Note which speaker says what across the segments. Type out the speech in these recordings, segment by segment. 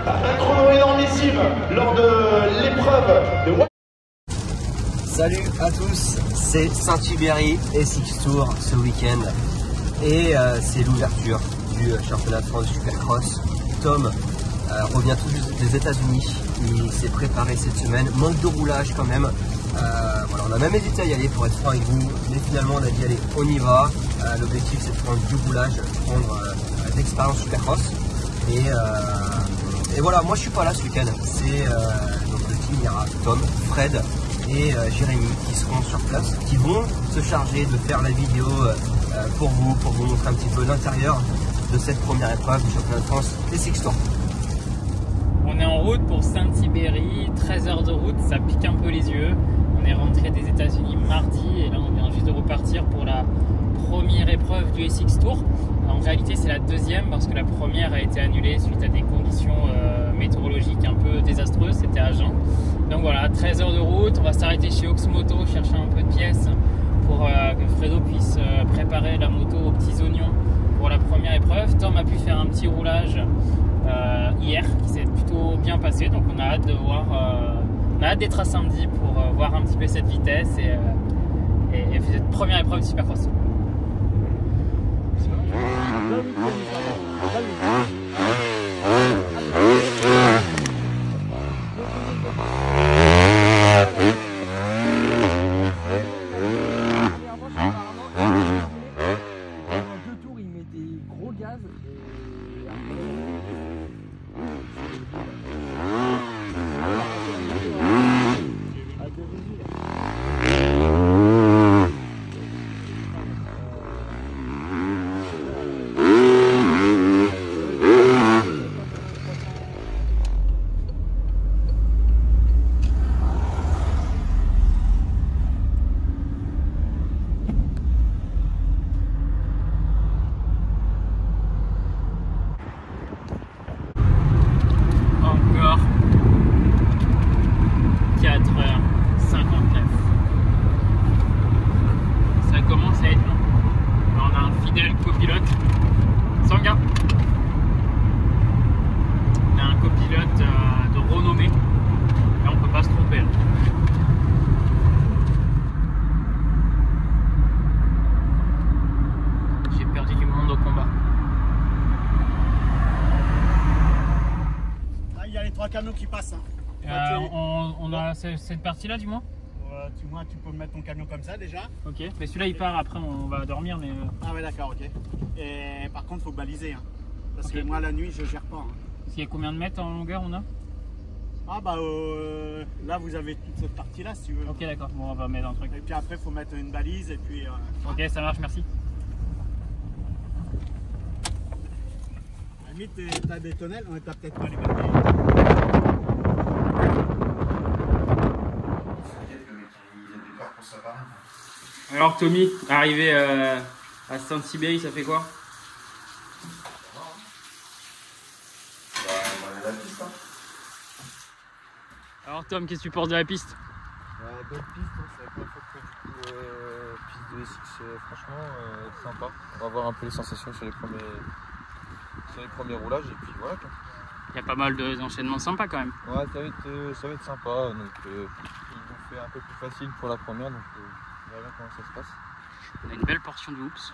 Speaker 1: Un chrono énormissime lors de l'épreuve de...
Speaker 2: Salut à tous, c'est Saint-Tibéry SX Tour ce week-end et c'est l'ouverture du championnat de France de Supercross. Tom revient tout juste des États-Unis, il s'est préparé cette semaine, manque de roulage quand même. Voilà, on a même hésité à y aller pour être franc avec vous, mais finalement on a dit allez, on y va. L'objectif c'est de prendre du roulage, prendre d'expérience Supercross et voilà, moi je suis pas là ce week-end, c'est donc le team, il y aura Tom, Fred et Jérémy qui seront sur place, qui vont se charger de faire la vidéo pour vous montrer un petit peu l'intérieur de cette première épreuve du championnat de France SX Tour.
Speaker 3: On est en route pour Saint-Tibéry, 13 heures de route, ça pique un peu les yeux. On est rentré des États-Unis mardi et là on vient juste de repartir pour la première épreuve du SX Tour. En réalité c'est la deuxième parce que la première a été annulée suite à des conditions météorologiques un peu désastreuses, c'était à Jeun. Donc voilà, 13 heures de route, on va s'arrêter chez Oxmoto, chercher un peu de pièces pour que Fredo puisse préparer la moto aux petits oignons pour la première épreuve. Tom a pu faire un petit roulage hier qui s'est plutôt bien passé, donc on a hâte de voir, on a hâte d'être à samedi pour voir un petit peu cette vitesse et cette première épreuve de Supercross.
Speaker 4: Camion qui passe.
Speaker 3: On a cette partie là du moins.
Speaker 4: Tu peux mettre ton camion comme ça déjà.
Speaker 3: Ok, mais celui-là il part, après on va dormir. Mais
Speaker 4: Ah ouais d'accord, ok. Et par contre faut baliser hein, parce
Speaker 3: okay.
Speaker 4: que moi la nuit je gère pas. Hein.
Speaker 3: Il y a combien de mètres en longueur on a?
Speaker 4: Ah bah là vous avez toute cette partie là si tu veux.
Speaker 3: Ok d'accord, bon on va mettre un truc.
Speaker 4: Et puis après faut mettre une balise et puis...
Speaker 3: Ok ça marche, merci.
Speaker 4: À la limite t'as des tonnelles, on t'as peut-être pas les mettre.
Speaker 3: Alors Tommy, arrivé à Saint-Tibéry, ça fait quoi? Alors Tom, qu'est-ce que tu penses de la piste?
Speaker 5: Belle piste, c'est la première fois que du coup piste de SX, franchement sympa. On va voir un peu les sensations sur les premiers roulages et puis voilà quoi.
Speaker 3: Il y a pas mal d'enchaînements sympas quand même.
Speaker 5: Ouais, ça va être sympa, donc ils ont fait un peu plus facile pour la première, donc on verra bien comment ça se passe.
Speaker 3: On a une belle portion de hoops.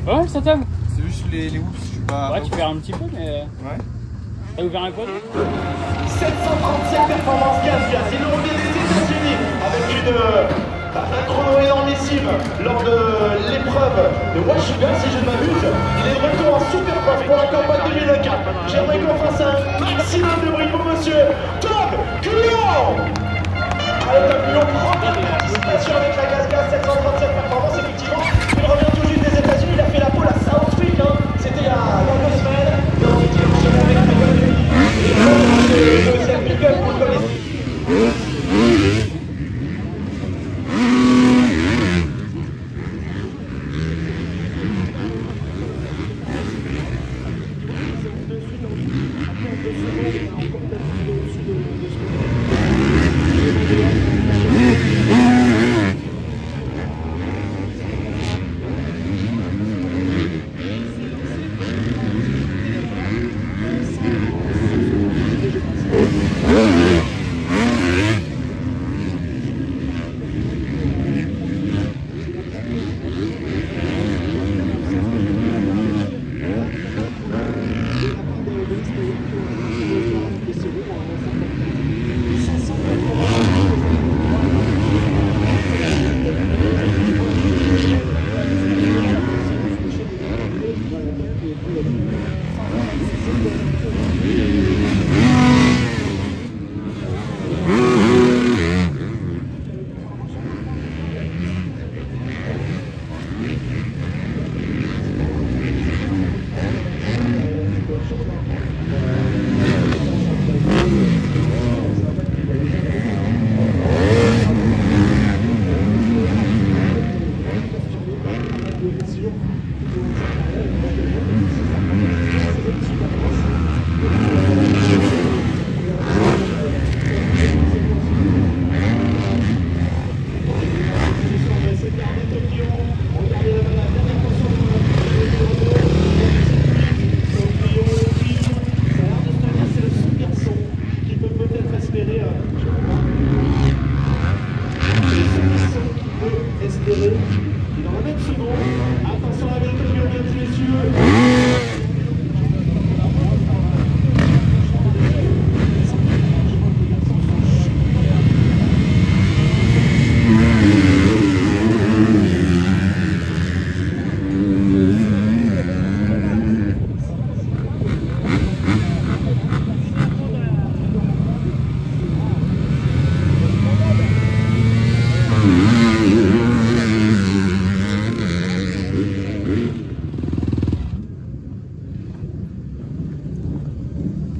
Speaker 3: C'est pas mal ça, Tom?
Speaker 5: C'est juste les whoops, je suis pas.
Speaker 3: Ouais, tu perds un petit peu, mais.
Speaker 5: Ouais.
Speaker 3: T'as ouvert un code?
Speaker 1: 737 performances gaz, il nous revient des États-Unis avec un chrono énormissime lors de l'épreuve de Washington, si je ne m'abuse. Il est de retour en Supercross pour la campagne 2004. J'aimerais qu'on fasse un maximum de bruit pour monsieur Tom Cuillon. Allez, Tom Cuillon, première participation avec la gaz 737 performances, effectivement. Il revient tout juste des États-Unis, il a fait la pole à Southwick, hein. C'était il y a 2 semaines. Et ensuite, il a enchaîné avec la Californie. Et le deuxième pick-up, vous le connaissez.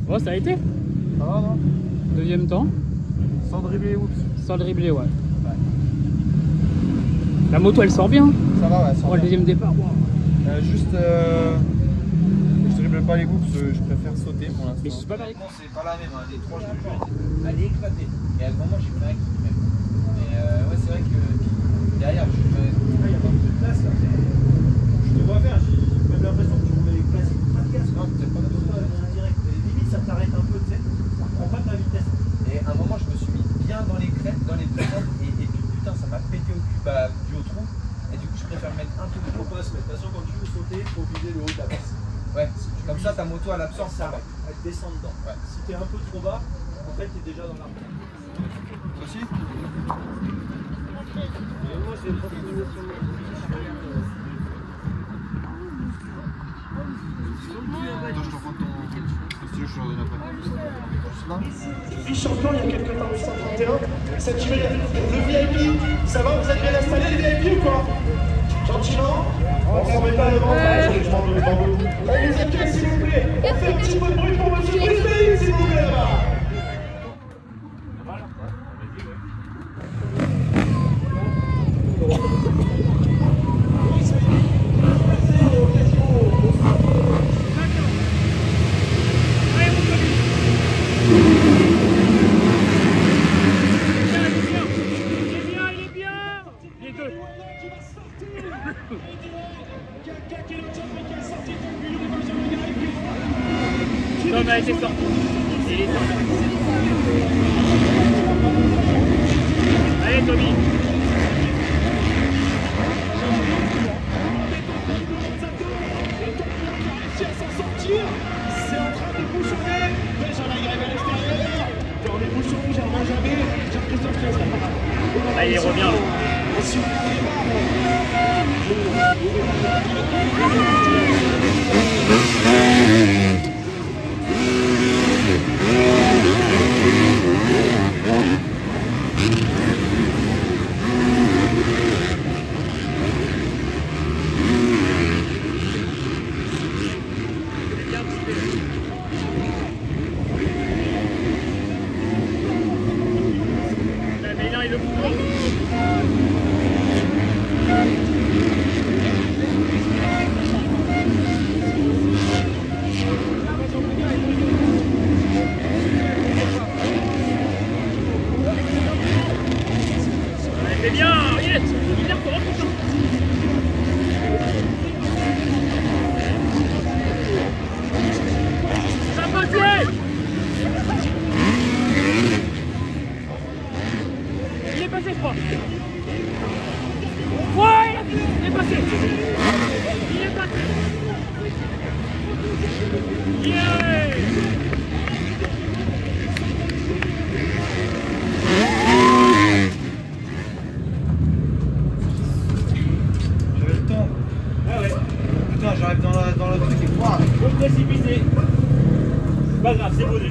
Speaker 3: Bon, ça a été?
Speaker 5: Ça va, non?
Speaker 3: Deuxième temps?
Speaker 5: Sans dribbler les whoops.
Speaker 3: Sans le dribbler, ouais. La moto, elle sort bien.
Speaker 5: Ça va, ouais,
Speaker 3: Oh, le deuxième départ, wow.
Speaker 5: Je dribble pas les whoops, je préfère sauter pour l'instant.
Speaker 3: Mais je suis pas pareil.
Speaker 2: C'est pas la même, hein. Les 3 jours de jeu, elle est éclatée. Et à un moment, j'ai pris un kick même. Mais ouais, c'est vrai que derrière, je fais.
Speaker 4: Il y a pas beaucoup de place là. Je te vois faire, j'ai même l'impression que tu roulais les classiques. Pas de gaz.
Speaker 2: Non, peut-être pas de
Speaker 4: Direct. Limite, ça t'arrête un peu, tu sais. Ça reprend pas ta vitesse.
Speaker 2: Et à un moment, je me suis mis bien dans les crêtes, dans les descentes, et puis putain, ça m'a pété au cul, dû au trou. Et du coup, je préfère mettre un peu
Speaker 4: Il
Speaker 2: trop.
Speaker 4: faut pas se mettre. De toute façon, quand tu veux sauter, il faut viser le haut de la piste.
Speaker 2: Ouais, comme ça, ta moto, elle absorbe ça.
Speaker 4: Elle descend dedans.
Speaker 2: Ouais.
Speaker 4: Si t'es un peu trop bas, en fait, t'es déjà dans l'arbre.
Speaker 5: Aussi?
Speaker 4: Moi, j'ai pas fini sur le.
Speaker 5: Attends, je t'envoie ton. Si tu veux, je te le donne après.
Speaker 1: Vice-champion il y a quelques temps, 831. Cette tuile, le VIP, ça va, vous êtes bien installé les VIP ou quoi? Gentiment, on s'en met pas devant, je m'en veux devant vous. On les accueille s'il vous plaît. On fait un petit peu de bruit pour monsieur Brisbane s'il vous plaît là-bas.
Speaker 3: Tom a été sorti. Il est sorti. Allez, reviens.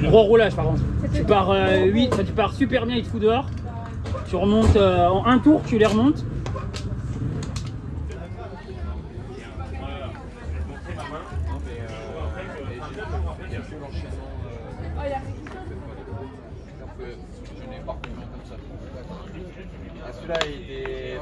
Speaker 3: Gros roulage par contre. Tu pars 8, tu pars super bien, il te fout dehors. Tu remontes en un tour, tu les remontes.
Speaker 5: Celui-là il est.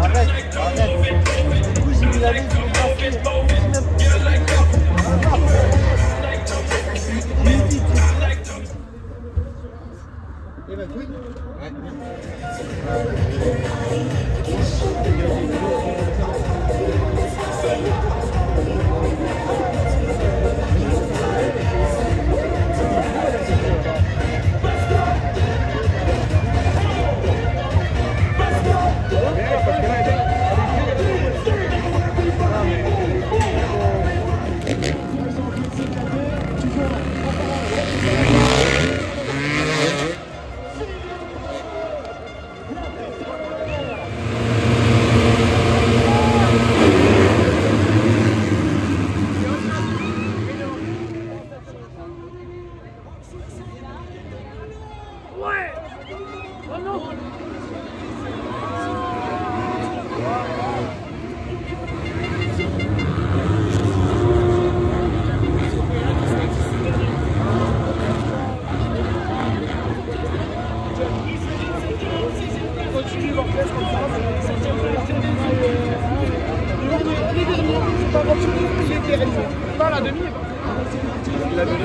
Speaker 4: Arrête, arrête. Du coup, j'ai mis la ligne sur le
Speaker 6: Pas la demi. La demi.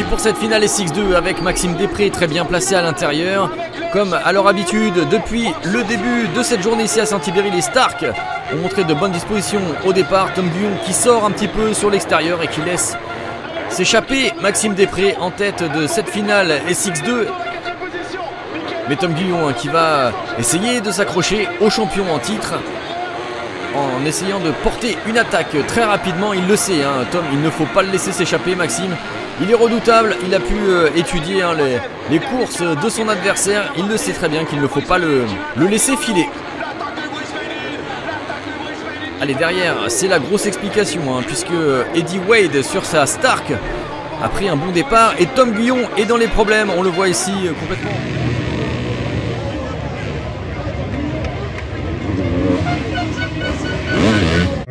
Speaker 7: Pour cette finale SX2 avec Maxime Després très bien placé à l'intérieur. Comme à leur habitude, depuis le début de cette journée ici à Saint-Thibéry, les Stark ont montré de bonnes dispositions au départ. Tom Guyon qui sort un petit peu sur l'extérieur et qui laisse s'échapper Maxime Després en tête de cette finale SX2. Mais Tom Guyon qui va essayer de s'accrocher au champion en titre en essayant de porter une attaque très rapidement. Il le sait, hein, Tom, il ne faut pas le laisser s'échapper. Maxime, il est redoutable, il a pu étudier les courses de son adversaire. Il le sait très bien qu'il ne faut pas le laisser filer. Allez, derrière, c'est la grosse explication, hein, puisque Eddie Wade sur sa Stark a pris un bon départ et Tom Guyon est dans les problèmes. On le voit ici complètement.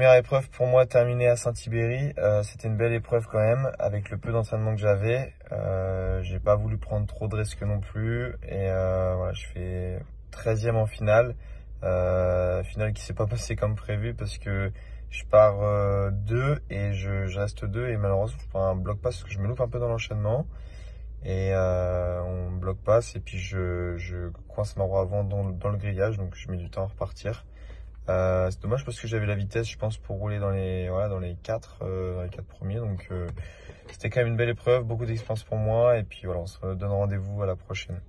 Speaker 8: première épreuve pour moi terminée à Saint-Thibéry. C'était une belle épreuve quand même, avec le peu d'entraînement que j'avais. J'ai pas voulu prendre trop de risques non plus. Et voilà, je fais 13e en finale. Finale qui s'est pas passée comme prévu parce que je pars 2 et je reste 2. Et malheureusement, je prends un bloc pass parce que je me loupe un peu dans l'enchaînement. Et on bloque passe et puis je coince ma roue avant dans le grillage, donc je mets du temps à repartir. C'est dommage parce que j'avais la vitesse, je pense, pour rouler dans les 4 premiers. Donc c'était quand même une belle épreuve, beaucoup d'expérience pour moi. Et puis voilà, on se donne rendez-vous à la prochaine.